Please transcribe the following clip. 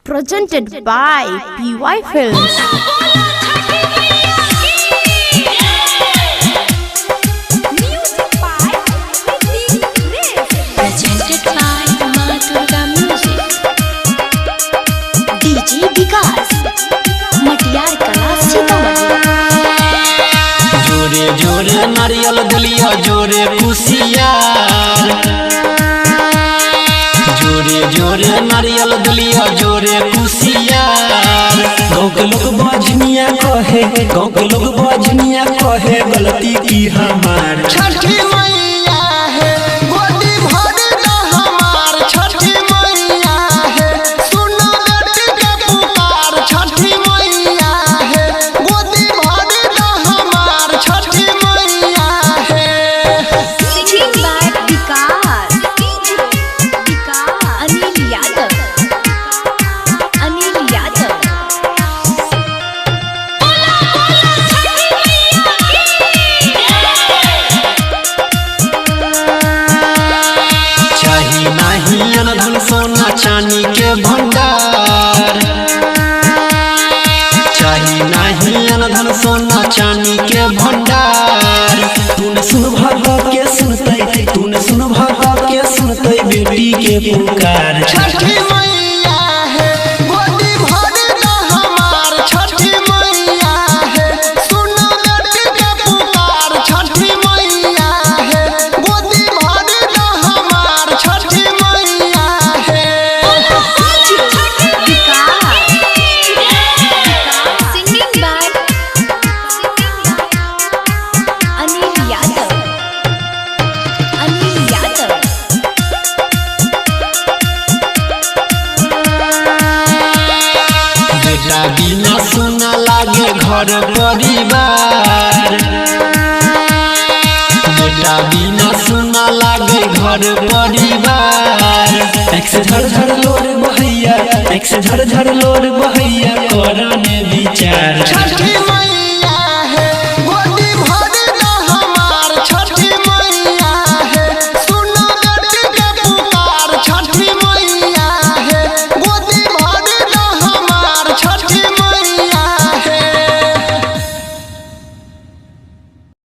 presented by PY Films. Presented by Ma Durga Music. DJ विकास मटियार कला सीतामढ़ी। जोरे जोरे नारियल दलिया जोरे कुसियार, जोरे जोरे नारियल दलिया जोरे कुसियार। गाँव के लोग बाजनिया कहे, गाँव के लोग बाजनिया कहे गलती की हमार। छठी मैया है गोदी भर दा हमार, छठी मैया है सुना बेटी के पुकार। छठी मैया है गोदी भर दा हमार, छठी मैया है। Singing by विकास अनिल यादव। चाही नहीं अनधन सोना चांदी के भंडार, चाही नहीं अनधन सोना चांदी के भंडार। तूने सुन भागा के सुनते, तूने सुन भागा के सुनते बेटी के पुकार। छठी मैया है गोदी भर दा हमार, छठी मैया है सुना बेटी के पुकार। छठी मैया है गोदी भर दा हमार, छठी मैया है। Singing by Anil Yadav. बेटा बिना सुना लागे घर परिवार, बेटा बिना सुना लागे घर परिवार। एक से झर झर लोर बहैया, एक से झर झर लोर बहैया करने विचार।